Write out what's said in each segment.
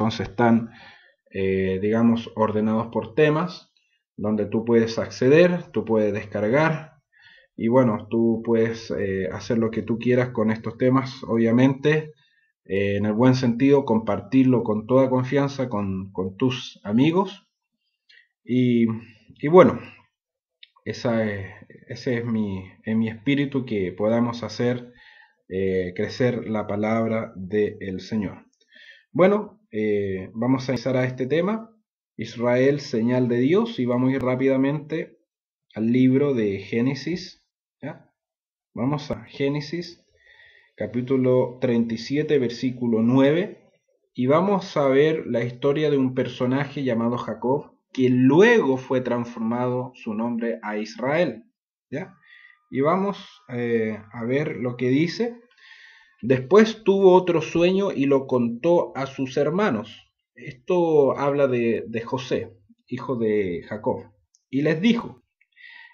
entonces están, digamos, ordenados por temas, donde tú puedes acceder, tú puedes descargar, y bueno, tú puedes hacer lo que tú quieras con estos temas, obviamente, en el buen sentido, compartirlo con toda confianza con tus amigos. Y, y bueno, ese es mi espíritu, que podamos hacer crecer la palabra del Señor. Bueno, vamos a empezar a este tema, Israel, señal de Dios, y vamos a ir rápidamente al libro de Génesis. ¿Ya? Vamos a Génesis, capítulo 37, versículo 9, y vamos a ver la historia de un personaje llamado Jacob, que luego fue transformado su nombre a Israel. ¿Ya? Y vamos a ver lo que dice. Después tuvo otro sueño y lo contó a sus hermanos. Esto habla de José, hijo de Jacob. Y les dijo: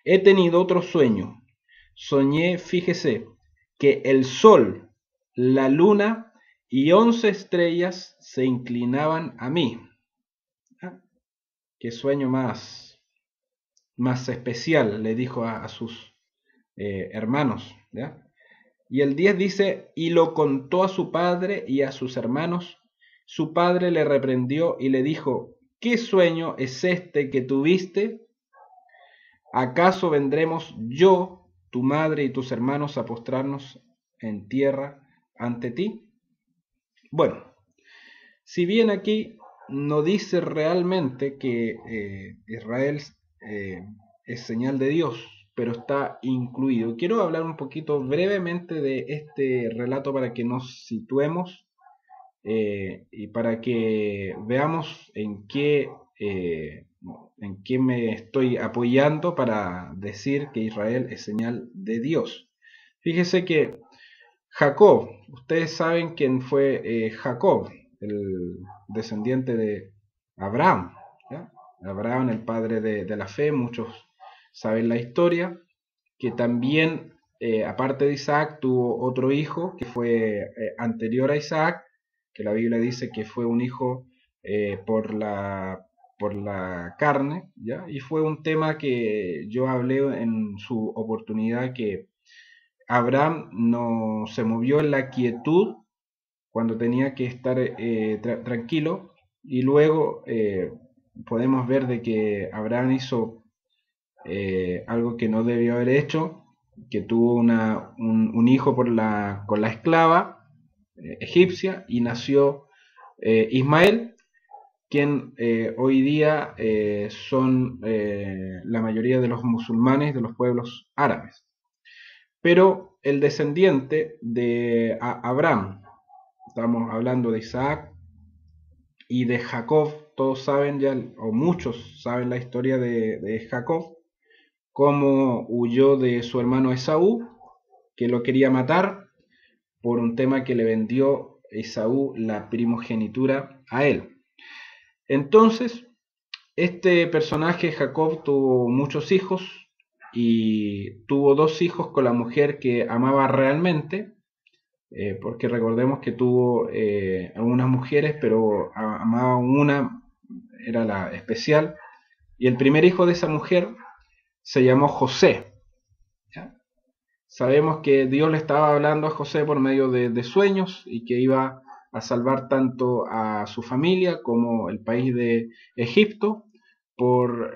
he tenido otro sueño. Soñé, fíjese, que el sol, la luna y 11 estrellas se inclinaban a mí. ¿Ah? Qué sueño más especial, le dijo a sus hermanos. ¿Ya? Y el 10 dice: y lo contó a su padre y a sus hermanos. Su padre le reprendió y le dijo: ¿qué sueño es este que tuviste? ¿Acaso vendremos yo, tu madre y tus hermanos a postrarnos en tierra ante ti? Bueno, si bien aquí no dice realmente que Israel eh, es señal de Dios, pero está incluido. Quiero hablar un poquito brevemente de este relato para que nos situemos y para que veamos en qué me estoy apoyando para decir que Israel es señal de Dios. Fíjese que Jacob, ustedes saben quién fue Jacob, el descendiente de Abraham. ¿Ya? Abraham, el padre de la fe, muchos saben la historia, que también, aparte de Isaac, tuvo otro hijo que fue anterior a Isaac, que la Biblia dice que fue un hijo por la carne, ¿ya? Y fue un tema que yo hablé en su oportunidad, que Abraham no se movió en la quietud cuando tenía que estar tranquilo, y luego podemos ver de que Abraham hizo algo que no debió haber hecho, que tuvo un hijo con la esclava egipcia, y nació Ismael, quien hoy día son la mayoría de los musulmanes de los pueblos árabes. Pero el descendiente de Abraham, estamos hablando de Isaac y de Jacob, todos saben ya, o muchos saben la historia de Jacob, cómo huyó de su hermano Esaú, que lo quería matar por un tema que le vendió Esaú la primogenitura a él. Entonces, este personaje, Jacob, tuvo muchos hijos, y tuvo 2 hijos con la mujer que amaba realmente, porque recordemos que tuvo algunas mujeres, pero amaba una, era la especial, y el primer hijo de esa mujer se llamó José. ¿Ya? Sabemos que Dios le estaba hablando a José por medio de sueños, y que iba a salvar tanto a su familia como el país de Egipto por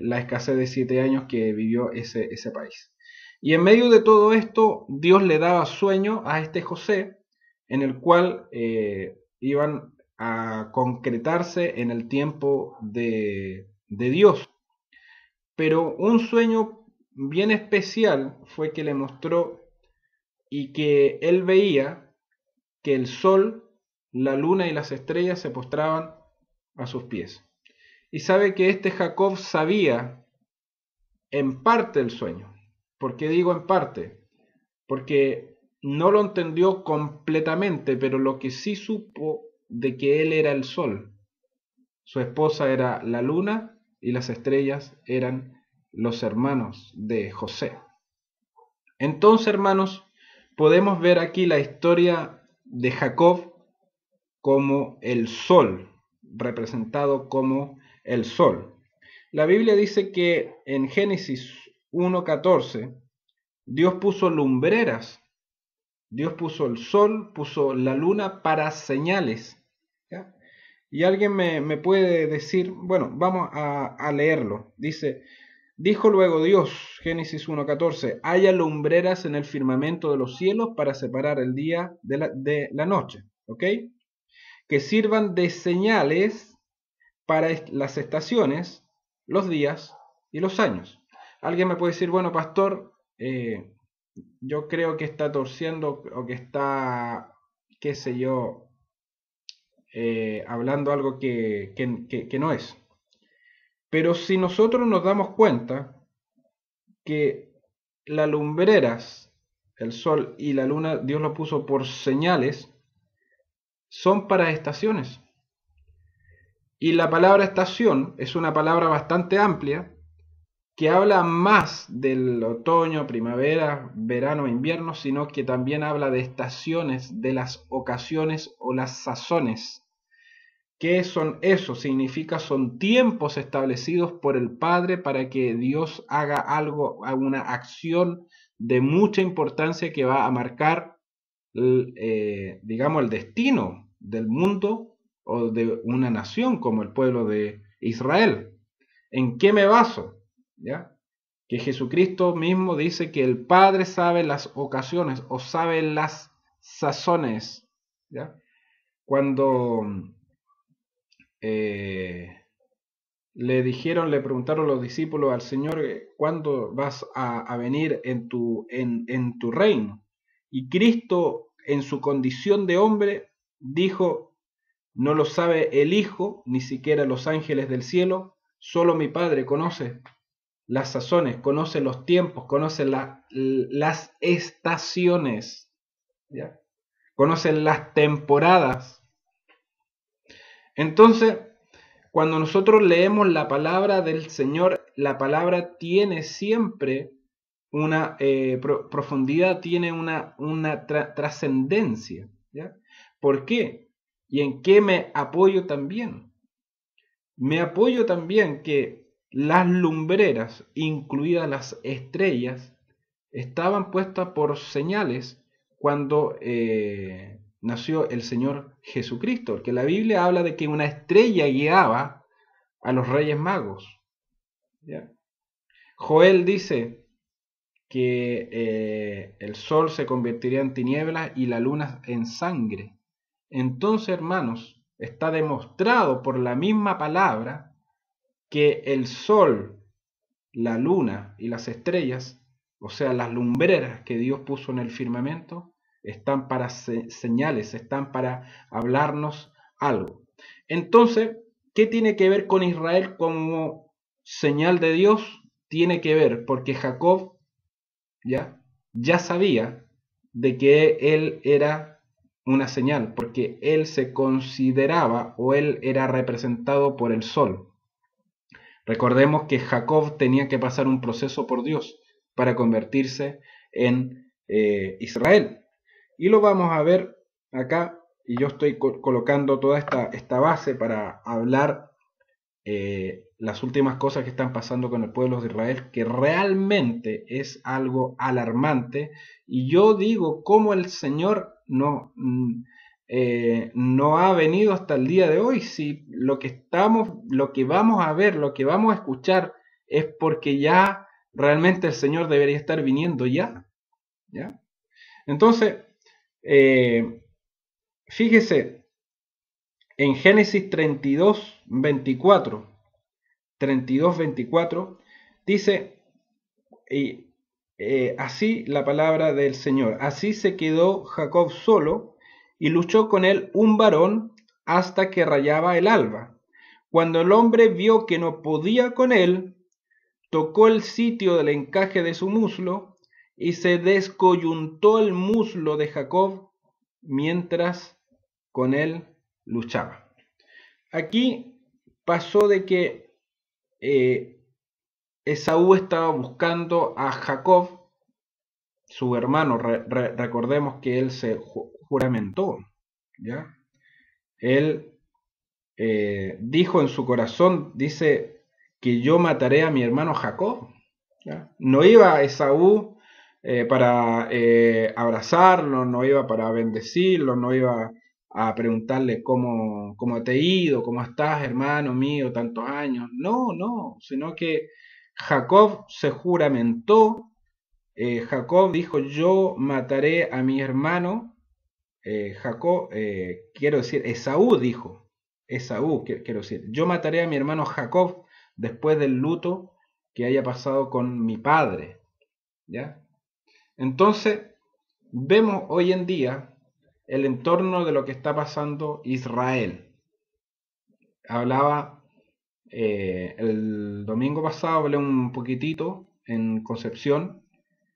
la escasez de 7 años que vivió ese país. Y en medio de todo esto, Dios le daba sueño a este José, en el cual iban a concretarse en el tiempo de Dios. Pero un sueño bien especial fue que le mostró, y que él veía que el sol, la luna y las estrellas se postraban a sus pies. Y sabe que este Jacob sabía en parte el sueño. ¿Por qué digo en parte? Porque no lo entendió completamente, pero lo que sí supo de que él era el sol, su esposa era la luna, y las estrellas eran los hermanos de José. Entonces, hermanos, podemos ver aquí la historia de Jacob como el sol, representado como el sol. La Biblia dice que en Génesis 1:14 Dios puso lumbreras, Dios puso el sol, puso la luna para señales. ¿Ya? Y alguien me puede decir, bueno, vamos a leerlo. Dice, dijo luego Dios, Génesis 1:14, haya lumbreras en el firmamento de los cielos para separar el día de la noche, ¿ok? Que sirvan de señales para las estaciones, los días y los años. Alguien me puede decir, bueno, pastor, yo creo que está torciendo o que está, qué sé yo, hablando algo que no es. Pero si nosotros nos damos cuenta que las lumbreras, el sol y la luna, Dios lo puso por señales, son para estaciones. Y la palabra estación es una palabra bastante amplia que habla más del otoño, primavera, verano, invierno, sino que también habla de estaciones, de las ocasiones o las sazones. ¿Qué son eso? Significa son tiempos establecidos por el Padre para que Dios haga algo, una acción de mucha importancia que va a marcar, digamos, el destino del mundo o de una nación como el pueblo de Israel. ¿En qué me baso? ¿Ya? Que Jesucristo mismo dice que el Padre sabe las ocasiones o sabe las sazones. ¿Ya? Cuando le preguntaron los discípulos al Señor, ¿cuándo vas a venir en tu reino? Y Cristo, en su condición de hombre, dijo, no lo sabe el Hijo, ni siquiera los ángeles del cielo, solo mi Padre conoce las sazones, conoce los tiempos, conoce las estaciones, ¿ya? Conoce las temporadas. Entonces, cuando nosotros leemos la palabra del Señor, la palabra tiene siempre una profundidad, tiene una trascendencia. ¿Ya? ¿Por qué? ¿Y en qué me apoyo también? Me apoyo también que las lumbreras, incluidas las estrellas, estaban puestas por señales cuando nació el Señor Jesucristo, porque la Biblia habla de que una estrella guiaba a los Reyes Magos. ¿Ya? Joel dice que el sol se convertiría en tinieblas y la luna en sangre. Entonces, hermanos, está demostrado por la misma palabra que el sol, la luna y las estrellas, o sea, las lumbreras que Dios puso en el firmamento, están para señales, están para hablarnos algo. Entonces, ¿qué tiene que ver con Israel como señal de Dios? Tiene que ver porque Jacob ya sabía de que él era una señal, porque él se consideraba o él era representado por el sol. Recordemos que Jacob tenía que pasar un proceso por Dios para convertirse en Israel. Y lo vamos a ver acá, y yo estoy colocando toda esta base para hablar las últimas cosas que están pasando con el pueblo de Israel, que realmente es algo alarmante. Y yo digo, ¿cómo el Señor no ha venido hasta el día de hoy? Si lo que vamos a ver, lo que vamos a escuchar es porque ya realmente el Señor debería estar viniendo ya. ¿Ya? Entonces, fíjese, en Génesis 32:24 dice, y así la palabra del Señor, así se quedó Jacob solo y luchó con él un varón hasta que rayaba el alba. Cuando el hombre vio que no podía con él, tocó el sitio del encaje de su muslo y se descoyuntó el muslo de Jacob mientras con él luchaba. Aquí pasó de que Esaú estaba buscando a Jacob, su hermano. Recordemos que él se juramentó, ¿ya? él dijo en su corazón, dice que yo mataré a mi hermano Jacob. ¿Ya? No iba a Esaú para abrazarlo, no iba para bendecirlo, no iba a preguntarle cómo te ha ido, cómo estás, hermano mío, tantos años. No, no, sino que Jacob se juramentó. Jacob dijo, yo mataré a mi hermano. Jacob, quiero decir, Esaú dijo, Esaú, quiero decir, yo mataré a mi hermano Jacob después del luto que haya pasado con mi padre. ¿Ya? Entonces, vemos hoy en día el entorno de lo que está pasando Israel. Hablaba el domingo pasado, hablé un poquitito en Concepción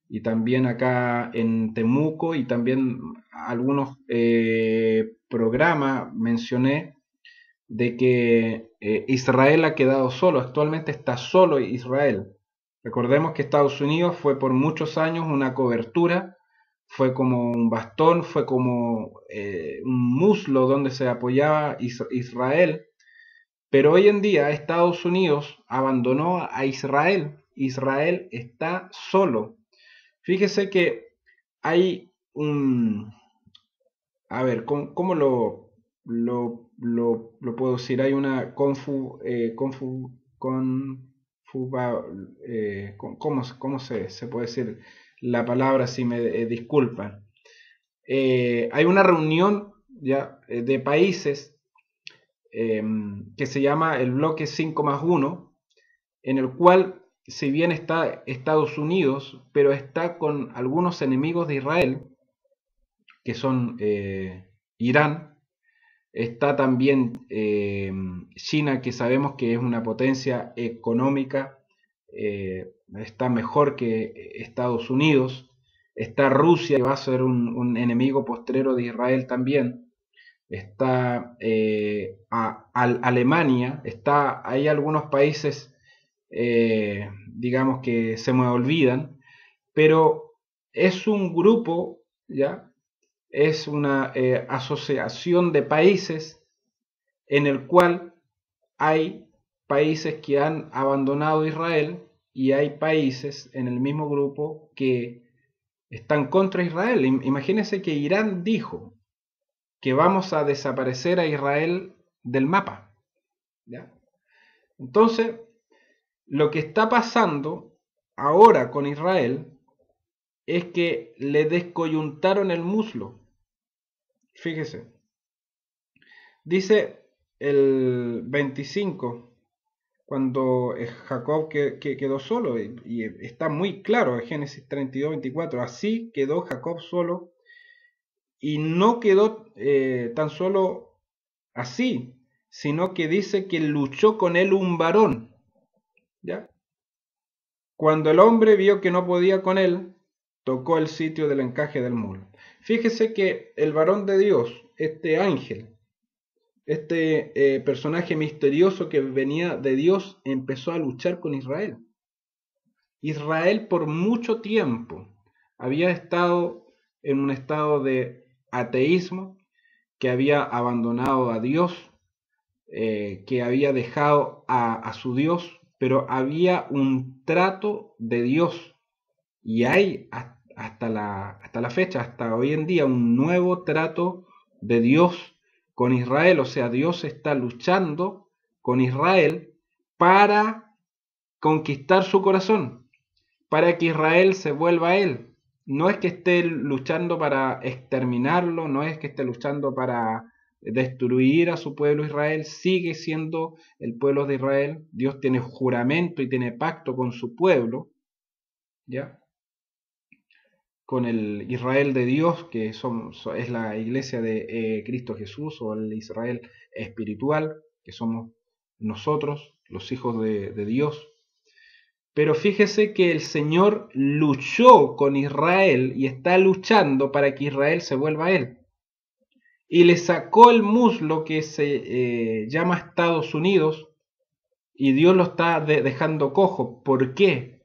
y también acá en Temuco y también algunos programas mencioné de que Israel ha quedado solo, actualmente está solo Israel. Recordemos que Estados Unidos fue por muchos años una cobertura, fue como un bastón, fue como un muslo donde se apoyaba Israel, pero hoy en día Estados Unidos abandonó a Israel. Israel está solo. Fíjese que hay un... A ver, ¿cómo lo puedo decir? Hay una ¿cómo se puede decir la palabra si me disculpan? Hay una reunión ya de países que se llama el bloque 5+1, en el cual, si bien está Estados Unidos, pero está con algunos enemigos de Israel, que son Irán, está también China, que sabemos que es una potencia económica, está mejor que Estados Unidos, está Rusia, que va a ser un enemigo postrero de Israel también, está Alemania, hay algunos países, digamos que se me olvidan, pero es un grupo, ¿ya? Es una asociación de países en el cual hay países que han abandonado Israel y hay países en el mismo grupo que están contra Israel. Imagínense que Irán dijo que vamos a desaparecer a Israel del mapa. ¿Ya? Entonces, lo que está pasando ahora con Israel es que le descoyuntaron el muslo. Fíjese. Dice el 25, cuando Jacob quedó solo, y está muy claro en Génesis 32-24, así quedó Jacob solo, y no quedó tan solo así, sino que dice que luchó con él un varón. ¿Ya? Cuando el hombre vio que no podía con él, tocó el sitio del encaje del muro. Fíjese que el varón de Dios, este ángel, este personaje misterioso que venía de Dios, empezó a luchar con Israel. Israel por mucho tiempo había estado en un estado de ateísmo, que había abandonado a Dios, que había dejado a su Dios, pero había un trato de Dios. Y hay hasta la fecha, hasta hoy en día, un nuevo trato de Dios con Israel. O sea, Dios está luchando con Israel para conquistar su corazón, para que Israel se vuelva a él. No es que esté luchando para exterminarlo, no es que esté luchando para destruir a su pueblo Israel, sigue siendo el pueblo de Israel. Dios tiene juramento y tiene pacto con su pueblo, ¿ya? Con el Israel de Dios, que es la iglesia de Cristo Jesús, o el Israel espiritual, que somos nosotros, los hijos de Dios. Pero fíjese que el Señor luchó con Israel y está luchando para que Israel se vuelva a él. Y le sacó el muslo que se llama Estados Unidos, y Dios lo está dejando cojo. ¿Por qué?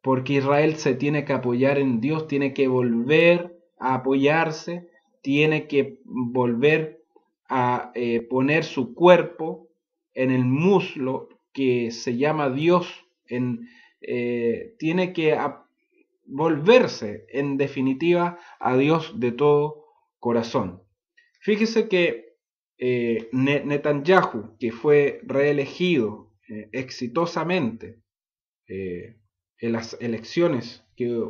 Porque Israel se tiene que apoyar en Dios, tiene que volver a apoyarse, tiene que volver a poner su cuerpo en el muslo que se llama Dios, tiene que volverse en definitiva a Dios de todo corazón. Fíjese que Netanyahu, que fue reelegido exitosamente en las elecciones que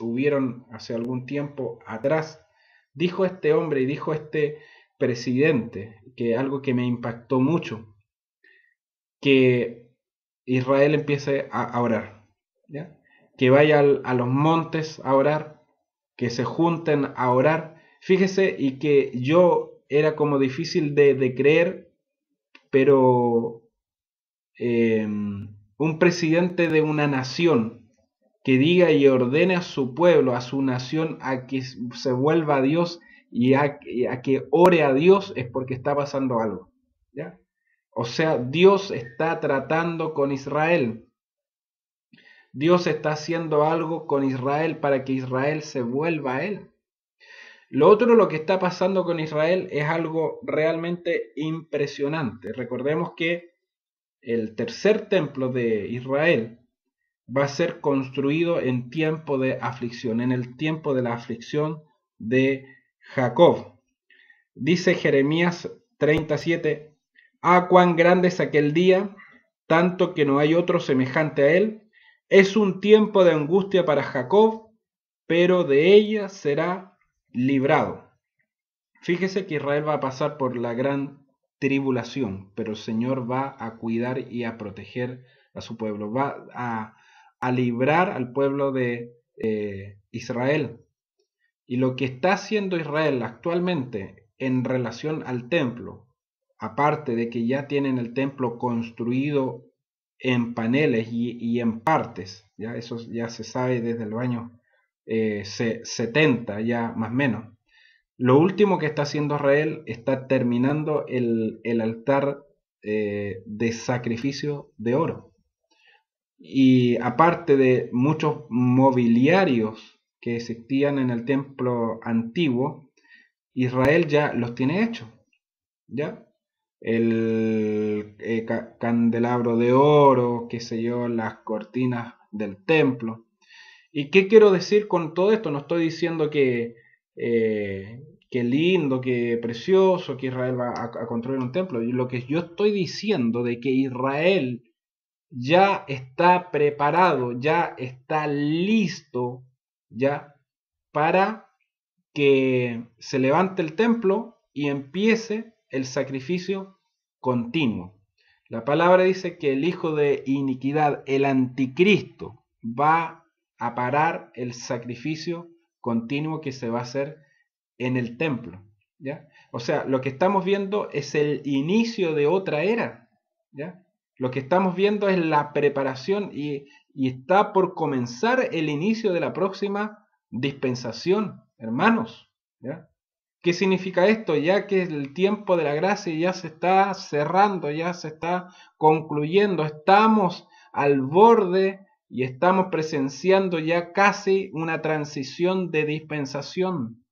hubieron hace algún tiempo atrás, dijo este hombre y dijo este presidente, que algo que me impactó mucho, que Israel empiece a orar, ¿ya? Que vaya a los montes a orar, que se junten a orar. Fíjese, y que yo era como difícil de creer, pero un presidente de una nación que diga y ordene a su pueblo, a su nación, a que se vuelva a Dios y a que ore a Dios, es porque está pasando algo, ¿ya? O sea, Dios está tratando con Israel. Dios está haciendo algo con Israel para que Israel se vuelva a Él. Lo otro, lo que está pasando con Israel es algo realmente impresionante. Recordemos que el tercer templo de Israel va a ser construido en tiempo de aflicción, en el tiempo de la aflicción de Jacob. Dice Jeremías 37, ah, cuán grande es aquel día, tanto que no hay otro semejante a él. Es un tiempo de angustia para Jacob, pero de ella será librado. Fíjese que Israel va a pasar por la gran tribulación, pero el Señor va a cuidar y a proteger a su pueblo, va a librar al pueblo de Israel. Y lo que está haciendo Israel actualmente en relación al templo, aparte de que ya tienen el templo construido en paneles y en partes, ya eso ya se sabe desde los años 70, ya más o menos. Lo último que está haciendo Israel está terminando el altar de sacrificio de oro. Y aparte de muchos mobiliarios que existían en el templo antiguo, Israel ya los tiene hechos, ¿ya? El candelabro de oro, qué sé yo, las cortinas del templo. ¿Y qué quiero decir con todo esto? No estoy diciendo que lindo, que precioso, que Israel va a construir un templo. Lo que yo estoy diciendo de que Israel ya está preparado, ya está listo, ya para que se levante el templo y empiece el sacrificio continuo. La palabra dice que el hijo de iniquidad, el anticristo, va a parar el sacrificio continuo que se va a hacer en el templo, ¿ya? O sea, lo que estamos viendo es el inicio de otra era, ¿ya? Lo que estamos viendo es la preparación y está por comenzar el inicio de la próxima dispensación, hermanos, ¿ya? ¿Qué significa esto? Ya que el tiempo de la gracia ya se está cerrando, ya se está concluyendo, estamos al borde y estamos presenciando ya casi una transición de dispensación,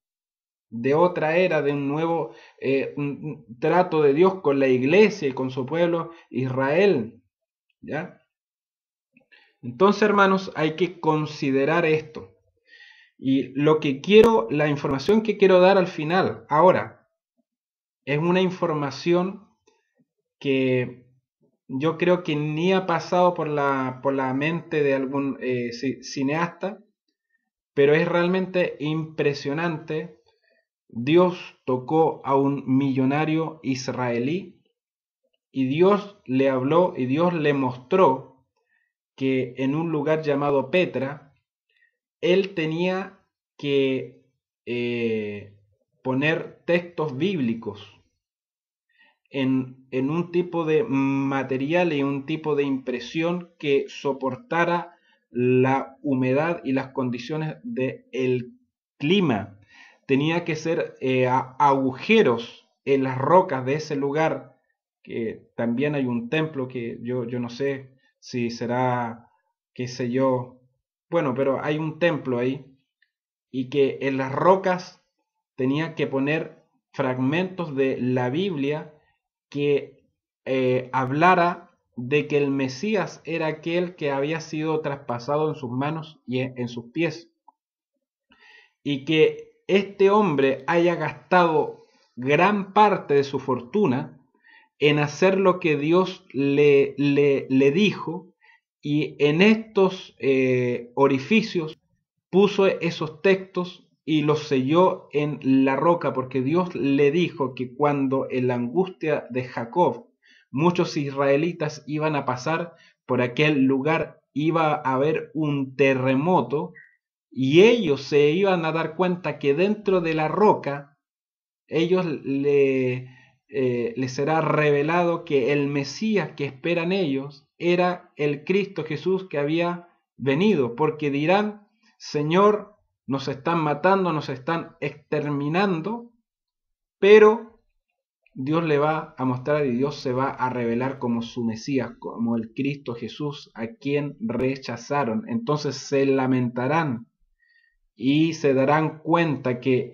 de otra era, de un nuevo un trato de Dios con la iglesia y con su pueblo Israel, ¿ya? Entonces, hermanos, hay que considerar esto. Y lo que quiero, la información que quiero dar al final, ahora, es una información que yo creo que ni ha pasado por la mente de algún cineasta, pero es realmente impresionante. Dios tocó a un millonario israelí y Dios le habló y Dios le mostró que en un lugar llamado Petra, él tenía que poner textos bíblicos en un tipo de material y un tipo de impresión que soportara la humedad y las condiciones del clima. Tenía que ser agujeros en las rocas de ese lugar, que también hay un templo que yo no sé si será, qué sé yo, bueno, pero hay un templo ahí y que en las rocas tenía que poner fragmentos de la Biblia que hablara de que el Mesías era aquel que había sido traspasado en sus manos y en sus pies, y que este hombre haya gastado gran parte de su fortuna en hacer lo que Dios le dijo, y en estos orificios puso esos textos y los selló en la roca, porque Dios le dijo que cuando en la angustia de Jacob muchos israelitas iban a pasar por aquel lugar, iba a haber un terremoto, y ellos se iban a dar cuenta que dentro de la roca ellos les será revelado que el Mesías que esperan ellos era el Cristo Jesús que había venido, porque dirán: Señor, nos están matando, nos están exterminando, pero Dios le va a mostrar y Dios se va a revelar como su Mesías, como el Cristo Jesús a quien rechazaron. Entonces se lamentarán y se darán cuenta que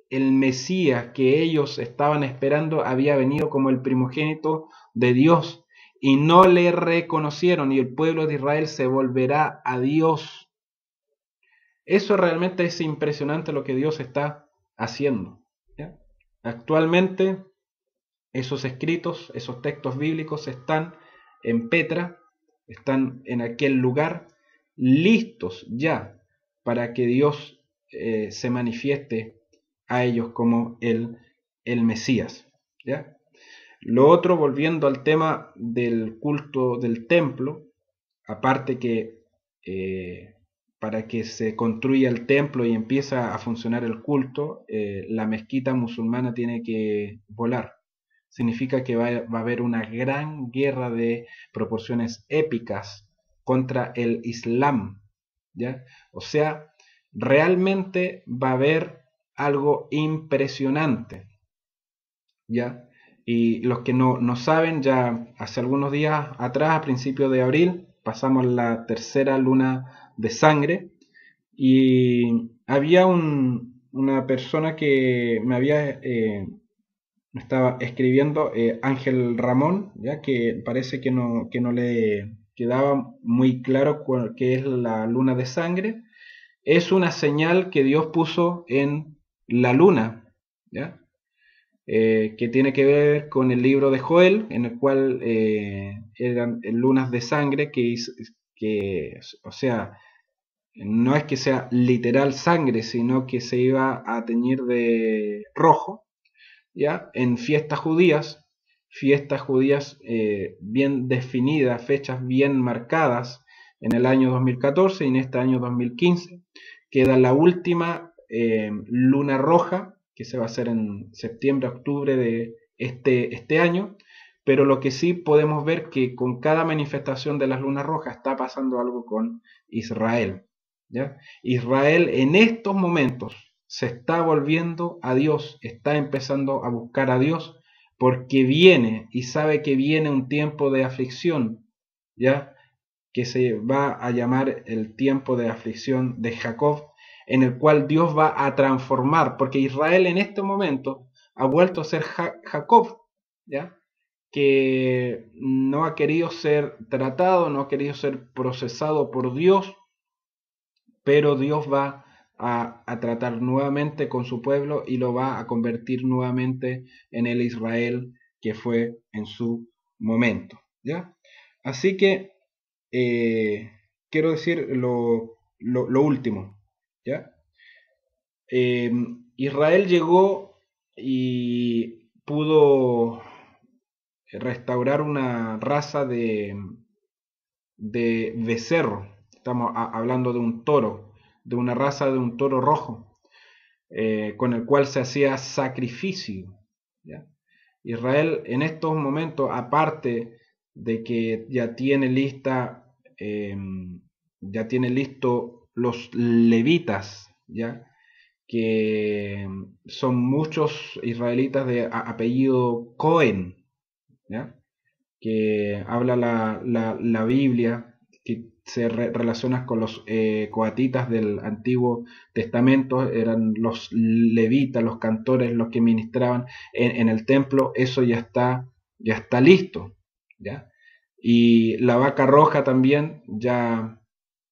el Mesías que ellos estaban esperando había venido como el primogénito de Dios, y no le reconocieron, y el pueblo de Israel se volverá a Dios. Eso realmente es impresionante lo que Dios está haciendo, ¿ya? Actualmente esos escritos, esos textos bíblicos están en Petra, están en aquel lugar, listos ya para que Dios se manifieste a ellos como el Mesías, ¿ya? Lo otro, volviendo al tema del culto del templo, aparte que para que se construya el templo y empieza a funcionar el culto, la mezquita musulmana tiene que volar. Significa que va a haber una gran guerra de proporciones épicas contra el Islam, ¿ya? O sea, realmente va a haber algo impresionante, ¿ya? Y los que no saben, ya hace algunos días atrás, a principios de abril, pasamos la tercera luna de sangre, y había una persona que me estaba escribiendo, Ángel Ramón, ya que parece que no le quedaba muy claro qué es la luna de sangre. Es una señal que Dios puso en la luna, ¿ya? Que tiene que ver con el libro de Joel, en el cual eran lunas de sangre o sea, no es que sea literal sangre, sino que se iba a teñir de rojo, ¿ya? En fiestas judías bien definidas, fechas bien marcadas en el año 2014 y en este año 2015. Queda la última luna roja, que se va a hacer en septiembre, octubre de este año, pero lo que sí podemos ver que con cada manifestación de las lunas rojas está pasando algo con Israel, ¿ya? Israel en estos momentos se está volviendo a Dios, está empezando a buscar a Dios, porque viene y sabe que viene un tiempo de aflicción, ¿ya? Que se va a llamar el tiempo de aflicción de Jacob, en el cual Dios va a transformar, porque Israel en este momento ha vuelto a ser Jacob, ¿ya? Que no ha querido ser tratado, no ha querido ser procesado por Dios, pero Dios va a tratar nuevamente con su pueblo y lo va a convertir nuevamente en el Israel que fue en su momento, ¿ya? Así que quiero decir lo último, ¿ya? Israel llegó y pudo restaurar una raza de becerro. Estamos hablando de un toro, de una raza de un toro rojo, con el cual se hacía sacrificio, ¿ya? Israel en estos momentos, aparte de que ya tiene listo los levitas, ¿ya? Que son muchos israelitas de apellido Cohen, ¿ya? Que habla la Biblia, que se relaciona con los coatitas del Antiguo Testamento, eran los levitas, los cantores, los que ministraban en el templo. Eso ya está listo, ¿ya? Y la vaca roja también ya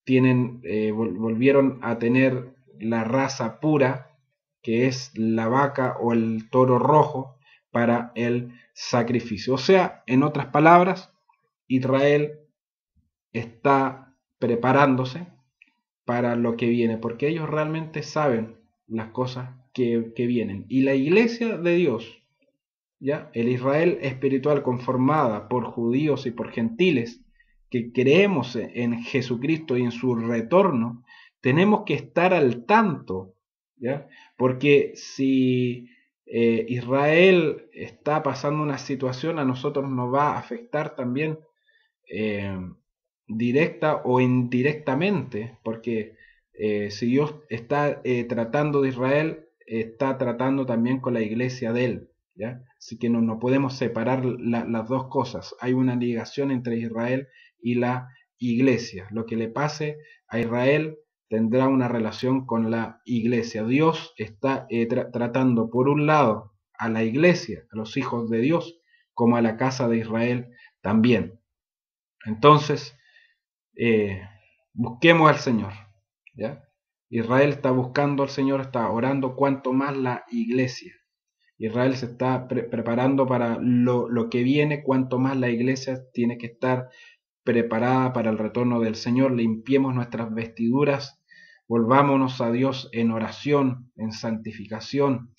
tienen, volvieron a tener la raza pura, que es la vaca o el toro rojo, para el sacrificio. O sea, en otras palabras, Israel está preparándose para lo que viene, porque ellos realmente saben las cosas que vienen. Y la iglesia de Dios, ¿ya? El Israel espiritual conformada por judíos y por gentiles que creemos en Jesucristo y en su retorno, tenemos que estar al tanto, ¿ya? Porque si Israel está pasando una situación, a nosotros nos va a afectar también eh, directa o indirectamente, porque si Dios está tratando de Israel, está tratando también con la iglesia de él, ¿ya? Así que no podemos separar las dos cosas. Hay una ligación entre Israel y la iglesia. Lo que le pase a Israel tendrá una relación con la iglesia. Dios está tratando por un lado a la iglesia, a los hijos de Dios, como a la casa de Israel también. Entonces, busquemos al Señor, ¿ya? Israel está buscando al Señor, está orando, cuanto más la iglesia. Israel se está preparando para lo que viene, cuanto más la iglesia tiene que estar preparada para el retorno del Señor. Limpiemos nuestras vestiduras, volvámonos a Dios en oración, en santificación.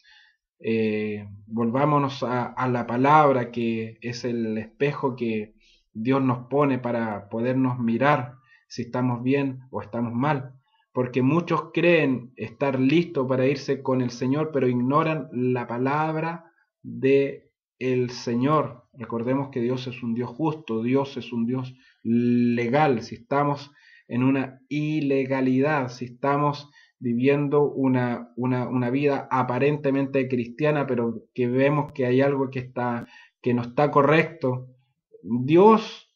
Volvámonos a la palabra, que es el espejo que Dios nos pone para podernos mirar si estamos bien o estamos mal, porque muchos creen estar listos para irse con el Señor, pero ignoran la palabra de el Señor. Recordemos que Dios es un Dios justo, Dios es un Dios legal. Si estamos en una ilegalidad, si estamos viviendo una vida aparentemente cristiana, pero que vemos que hay algo que no está correcto, Dios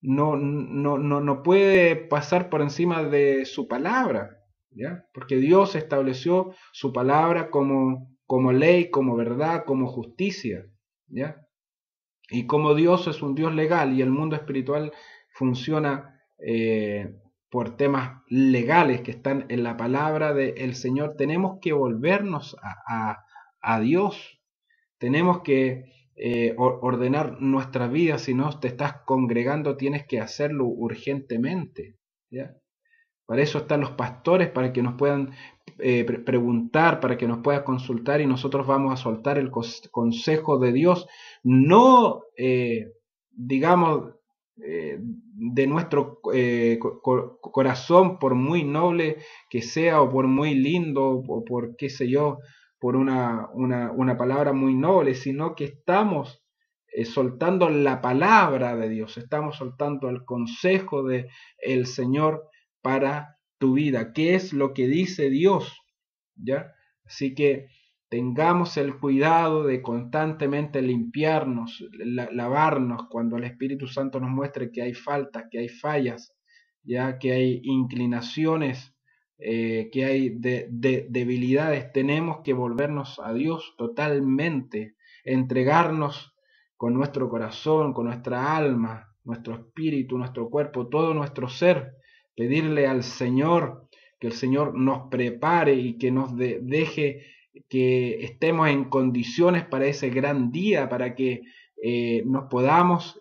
no puede pasar por encima de su palabra, ¿ya? Porque Dios estableció su palabra como ley, como verdad, como justicia, ¿ya? Y como Dios es un Dios legal y el mundo espiritual funciona por temas legales que están en la palabra del Señor, tenemos que volvernos a Dios. Tenemos que ordenar nuestra vida. Si no te estás congregando, tienes que hacerlo urgentemente, ¿ya? Para eso están los pastores, para que nos puedan preguntar, para que nos puedan consultar, y nosotros vamos a soltar el consejo de Dios, no digamos de nuestro corazón, por muy noble que sea, o por muy lindo, o por qué sé yo, por una palabra muy noble, sino que estamos soltando la palabra de Dios, estamos soltando el consejo de el Señor para tu vida. ¿Qué es lo que dice Dios? ¿Ya? Así que tengamos el cuidado de constantemente limpiarnos, lavarnos cuando el Espíritu Santo nos muestre que hay faltas, que hay fallas, ya que hay inclinaciones, que hay debilidades. Tenemos que volvernos a Dios totalmente, entregarnos con nuestro corazón, con nuestra alma, nuestro espíritu, nuestro cuerpo, todo nuestro ser, pedirle al Señor que el Señor nos prepare y que nos deje que estemos en condiciones para ese gran día, para que nos podamos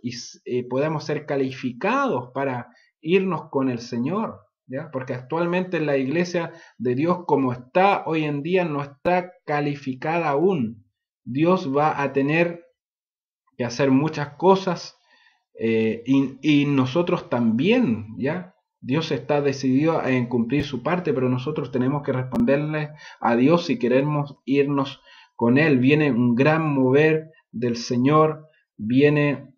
podamos ser calificados para irnos con el Señor, ¿ya? Porque actualmente la iglesia de Dios, como está hoy en día, no está calificada aún. Dios va a tener que hacer muchas cosas, y nosotros también, ¿ya? Dios está decidido en cumplir su parte, pero nosotros tenemos que responderle a Dios si queremos irnos con Él. Viene un gran mover del Señor, viene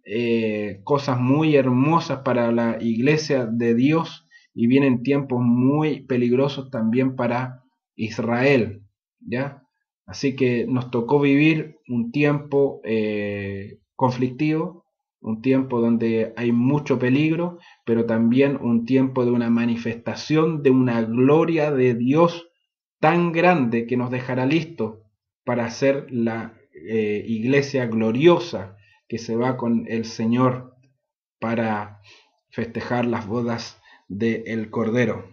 cosas muy hermosas para la iglesia de Dios, y vienen tiempos muy peligrosos también para Israel, ¿ya? Así que nos tocó vivir un tiempo conflictivo, un tiempo donde hay mucho peligro, pero también un tiempo de una manifestación de una gloria de Dios tan grande que nos dejará listos para ser la iglesia gloriosa que se va con el Señor para festejar las bodas del Cordero.